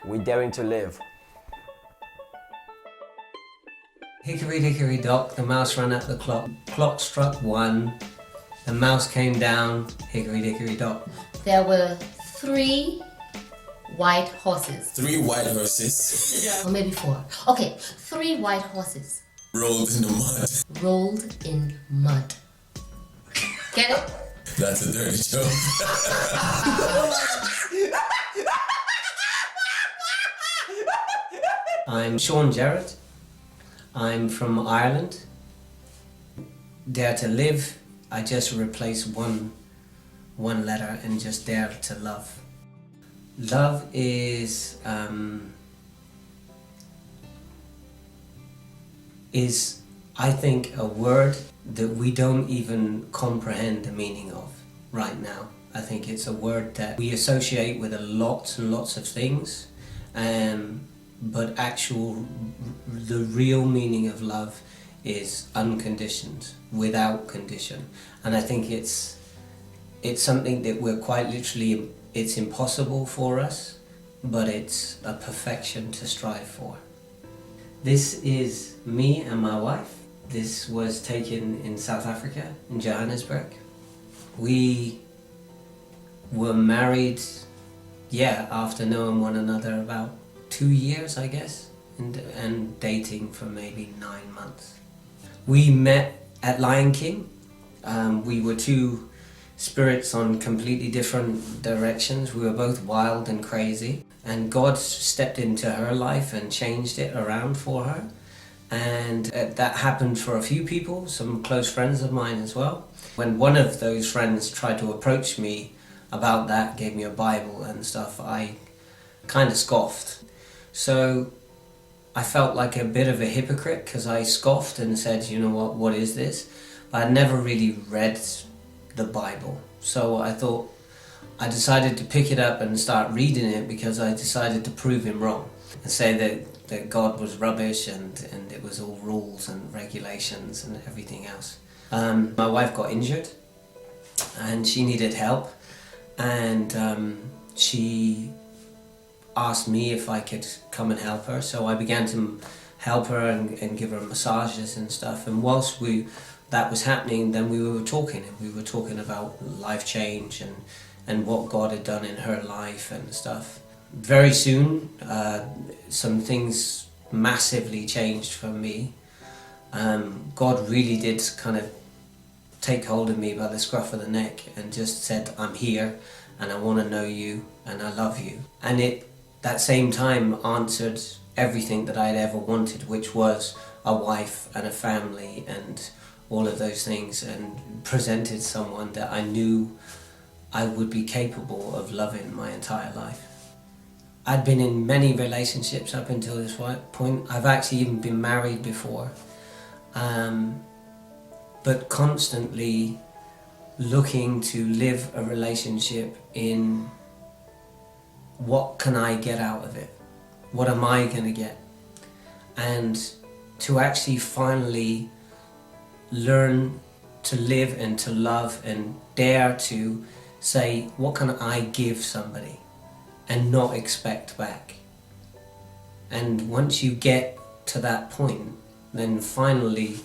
We're daring to live. Hickory dickory dock, the mouse ran at the clock. Clock struck 1, the mouse came down, hickory dickory dock. There were 3 white horses. 3 white horses. Or maybe 4. Okay, 3 white horses. Rolled in the mud. Rolled in mud. Get it? That's a dirty joke. I'm Gerard. I'm from Ireland. Dare to live, I just replace one letter and just dare to love. Love is I think a word that we don't even comprehend the meaning of right now. I think it's a word that we associate with lots and lots of things, but the real meaning of love is unconditioned, without condition. And I think it's something that we're quite literally, it's impossible for us, but it's a perfection to strive for. This is me and my wife. This was taken in South Africa, in Johannesburg. We were married, after knowing one another about 2 years, I guess, and dating for maybe 9 months. We met at Lion King. We were 2 spirits on completely different directions. We were both wild and crazy, and God stepped into her life and changed it around for her. And that happened for a few people, some close friends of mine as well. When one of those friends tried to approach me about that, gave me a Bible and stuff, I kind of scoffed. So I felt like a bit of a hypocrite because I scoffed and said, you know what is this? But I'd never really read the Bible. So I decided to pick it up and start reading it because I decided to prove him wrong and say that God was rubbish and it was all rules and regulations and everything else. My wife got injured and she needed help, and she asked me if I could come and help her. So I began to help her and give her massages and stuff. And whilst that was happening, then we were talking about life change and what God had done in her life and stuff. Very soon, some things massively changed for me. God really did kind of take hold of me by the scruff of the neck and just said, I'm here and I want to know you and I love you. And it, that same time, answered everything that I had ever wanted, which was a wife and a family and all of those things, and presented someone that I knew I would be capable of loving my entire life. I'd been in many relationships up until this point. I've actually even been married before. But constantly looking to live a relationship in what can I get out of it? What am I going to get? And to actually finally learn to live and to love and dare to say, what can I give somebody? And not expect back. And once you get to that point, then finally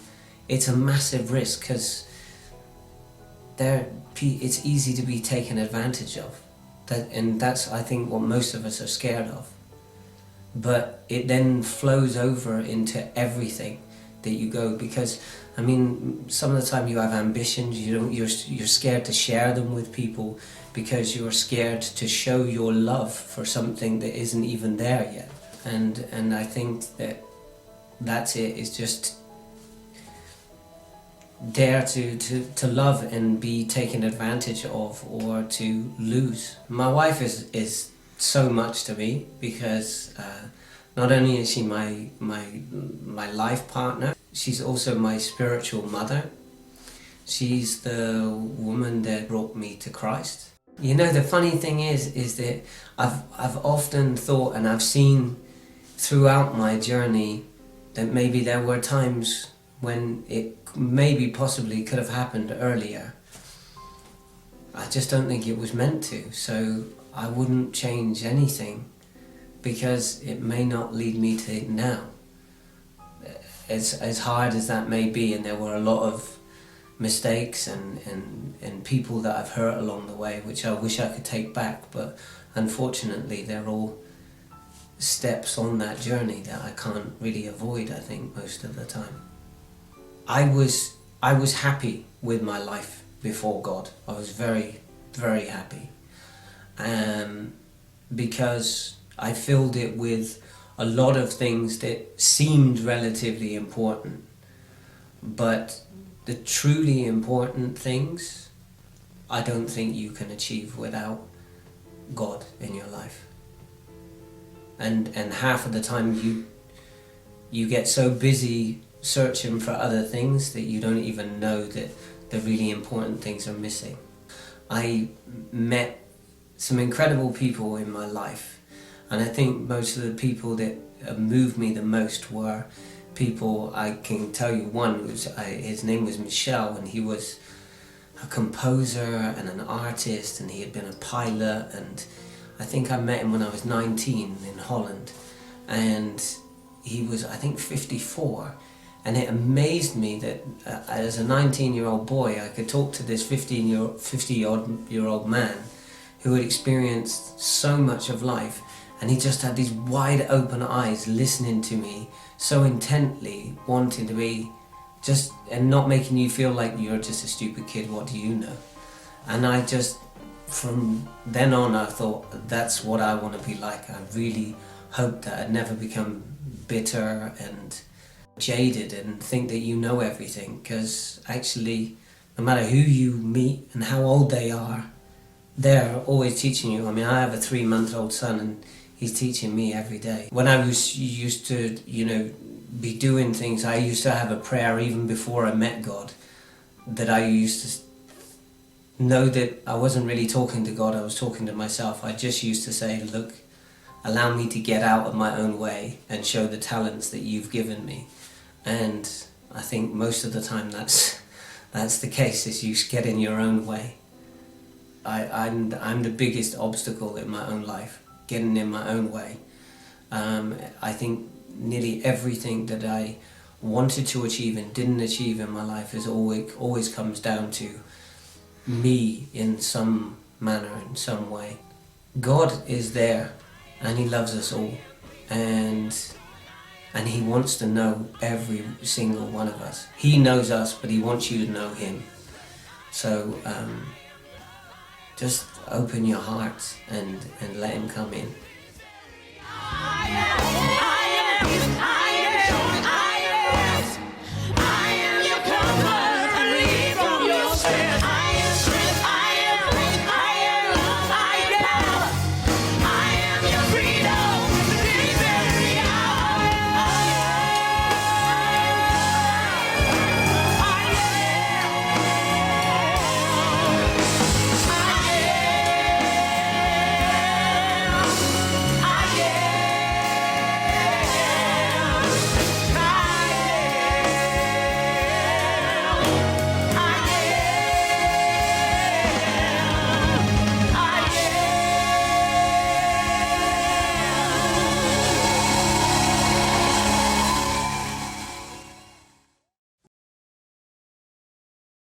it's a massive risk, because it's easy to be taken advantage of. And that's, I think, what most of us are scared of. But it then flows over into everything that you go, because I mean, some of the time you have ambitions, you're scared to share them with people because you're scared to show your love for something that isn't even there yet. And I think that's it, is just dare to love and be taken advantage of, or to lose. My wife is so much to me, because not only is she my life partner, she's also my spiritual mother. She's the woman that brought me to Christ. You know, the funny thing is that I've often thought, and I've seen throughout my journey, that maybe there were times when it maybe possibly could have happened earlier. I just don't think it was meant to. So I wouldn't change anything, because it may not lead me to now. As hard as that may be, and there were a lot of mistakes and people that I've hurt along the way, which I wish I could take back, but unfortunately they're all steps on that journey that I can't really avoid, I think, most of the time. I was happy with my life before God. I was very, very happy. Because I filled it with a lot of things that seemed relatively important. But the truly important things, I don't think you can achieve without God in your life. And half of the time you get so busy searching for other things that you don't even know that the really important things are missing. I met some incredible people in my life, and I think most of the people that moved me the most were people. I can tell you one was, his name was Michel, and he was a composer and an artist, and he had been a pilot, and I think I met him when I was 19 in Holland, and he was, I think, 54, and it amazed me that as a 19-year-old boy I could talk to this 50-year-old man who had experienced so much of life, and he just had these wide open eyes listening to me so intently, wanting to be just, and not making you feel like you're just a stupid kid, what do you know? And I just, from then on, I thought, that's what I want to be like. I really hope that I'd never become bitter and jaded and think that you know everything, because actually, no matter who you meet and how old they are, they're always teaching you. I mean, I have a 3-month-old son, and he's teaching me every day. When I was used to, be doing things, I used to have a prayer even before I met God, that I used to know that I wasn't really talking to God, I was talking to myself. I just used to say, look, allow me to get out of my own way and show the talents that you've given me. And I think most of the time that's the case, is you get in your own way. I'm the biggest obstacle in my own life, getting in my own way. I think nearly everything that I wanted to achieve and didn't achieve in my life is always comes down to me in some manner, in some way. God is there, and He loves us all, and He wants to know every single one of us. He knows us, but He wants you to know Him. So just open your hearts and let Him come in.